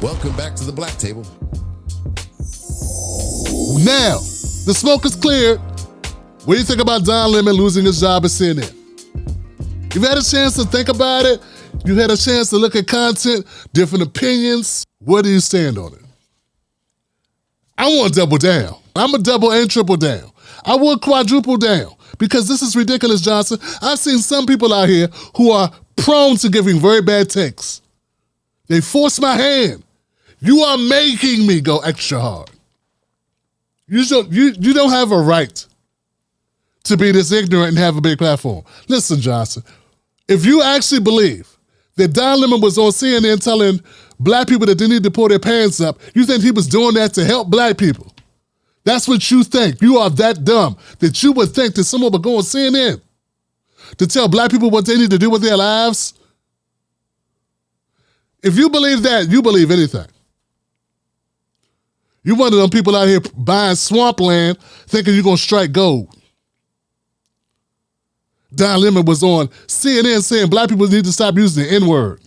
Welcome back to the Black Table. Now, the smoke is cleared. What do you think about Don Lemon losing his job at CNN? You've had a chance to think about it. You've had a chance to look at content, different opinions. Where do you stand on it? I want to double down. I'm a double and triple down. I would quadruple down because this is ridiculous, Johnson. I've seen some people out here who are prone to giving very bad takes. They force my hand. You are making me go extra hard. You don't have a right to be this ignorant and have a big platform. Listen, Johnson, if you actually believe that Don Lemon was on CNN telling black people that they need to pull their pants up, you think he was doing that to help black people. That's what you think. You are that dumb that you would think that someone would go on CNN to tell black people what they need to do with their lives. If you believe that, you believe anything. You're one of them people out here buying swampland thinking you're going to strike gold. Don Lemon was on CNN saying black people need to stop using the N-word.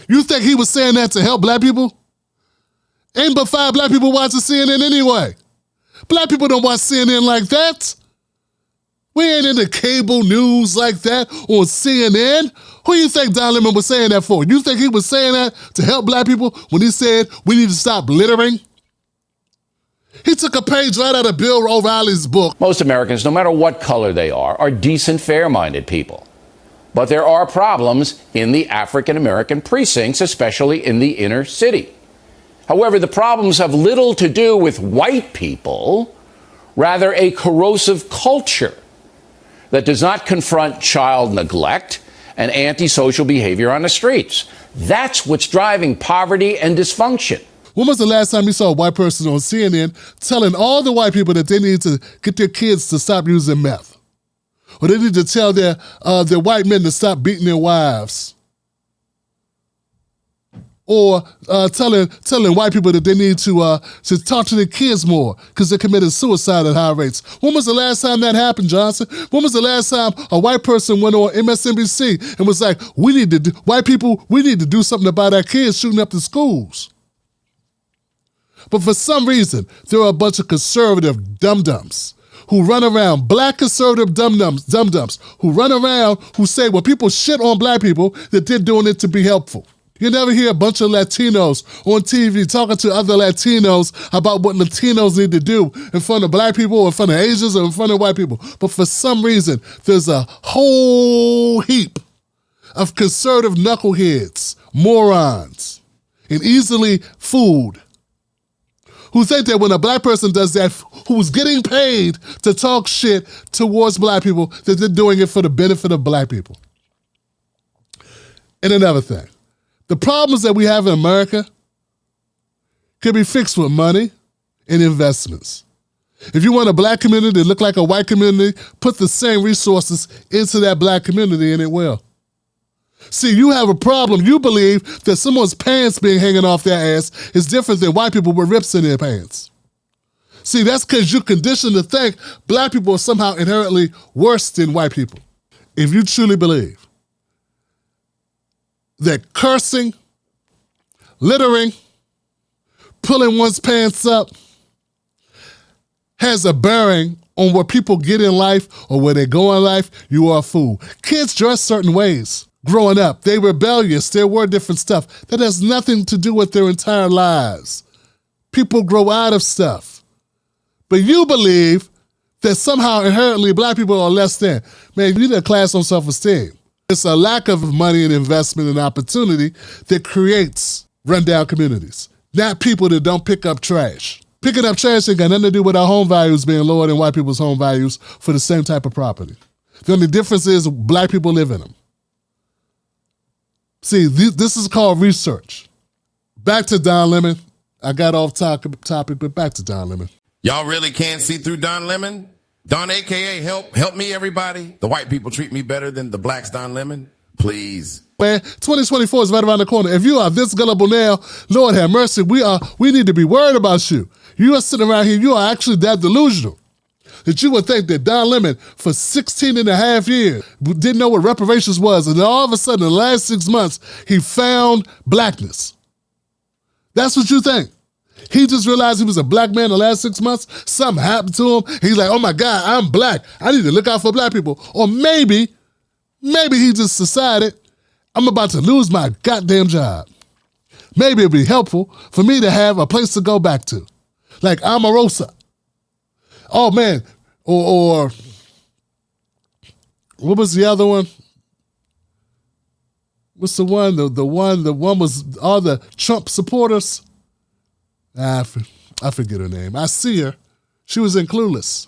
You think he was saying that to help black people? Ain't but 5 black people watching CNN anyway. Black people don't watch CNN like that. We ain't in the cable news like that on CNN. Who you think Don Lemon was saying that for? You think he was saying that to help black people when he said we need to stop littering? He took a page right out of Bill O'Reilly's book. Most Americans, no matter what color they are decent, fair-minded people. But there are problems in the African-American precincts, especially in the inner city. However, the problems have little to do with white people, rather a corrosive culture that does not confront child neglect and antisocial behavior on the streets. That's what's driving poverty and dysfunction. When was the last time you saw a white person on CNN telling all the white people that they need to get their kids to stop using meth? Or they need to tell their white men to stop beating their wives? Or telling white people that they need to talk to their kids more because they're committing suicide at high rates. When was the last time that happened, Johnson? When was the last time a white person went on MSNBC and was like, we need to do something about our kids shooting up the schools? But for some reason, there are a bunch of conservative dum-dums who run around, black conservative dum-dums who run around who say, well, people shit on black people, that they're doing it to be helpful. You never hear a bunch of Latinos on TV talking to other Latinos about what Latinos need to do in front of black people or in front of Asians or in front of white people. But for some reason, there's a whole heap of conservative knuckleheads, morons, and easily fooled who think that when a black person does that, who's getting paid to talk shit towards black people, that they're doing it for the benefit of black people. And another thing, the problems that we have in America can be fixed with money and investments. If you want a black community to look like a white community, put the same resources into that black community and it will. See, you have a problem. You believe that someone's pants being hanging off their ass is different than white people with rips in their pants. See, that's because you're conditioned to think black people are somehow inherently worse than white people. If you truly believe that cursing, littering, pulling one's pants up has a bearing on where people get in life or where they go in life, you are a fool. Kids dress certain ways. Growing up, they rebellious, they were different stuff. That has nothing to do with their entire lives. People grow out of stuff. But you believe that somehow inherently black people are less than. Man, you need a class on self-esteem. It's a lack of money and investment and opportunity that creates rundown communities, not people that don't pick up trash. Picking up trash ain't got nothing to do with our home values being lower than white people's home values for the same type of property. The only difference is black people live in them. See, this is called research. Back to Don Lemon. I got off topic, but back to Don Lemon. Y'all really can't see through Don Lemon? Don, a.k.a. help me, everybody. The white people treat me better than the blacks, Don Lemon. Please. Man, 2024 is right around the corner. If you are this gullible now, Lord have mercy, we need to be worried about you. You are sitting around here, you are actually that delusional that you would think that Don Lemon for 16 and a half years didn't know what reparations was, and then all of a sudden in the last 6 months, he found blackness. That's what you think. He just realized he was a black man the last 6 months. Something happened to him. He's like, oh my God, I'm black. I need to look out for black people. Or maybe he just decided, I'm about to lose my goddamn job. Maybe it'd be helpful for me to have a place to go back to. Like Omarosa. Oh man. Or what was the other one? What's the one? The one was all the Trump supporters. I forget her name. I see her. She was in Clueless.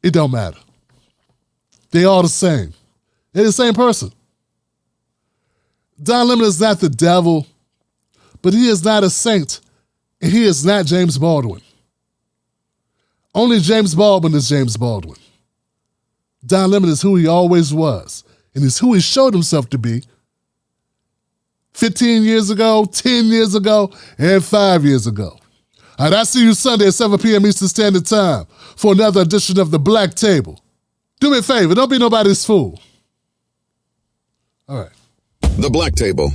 It don't matter. They all the same. They're the same person. Don Lemon is not the devil, but he is not a saint, and he is not James Baldwin. Only James Baldwin is James Baldwin. Don Lemon is who he always was, and is who he showed himself to be 15 years ago, 10 years ago, and 5 years ago. All right, I see you Sunday at 7 p.m. Eastern Standard Time for another edition of The Black Table. Do me a favor, don't be nobody's fool. All right. The Black Table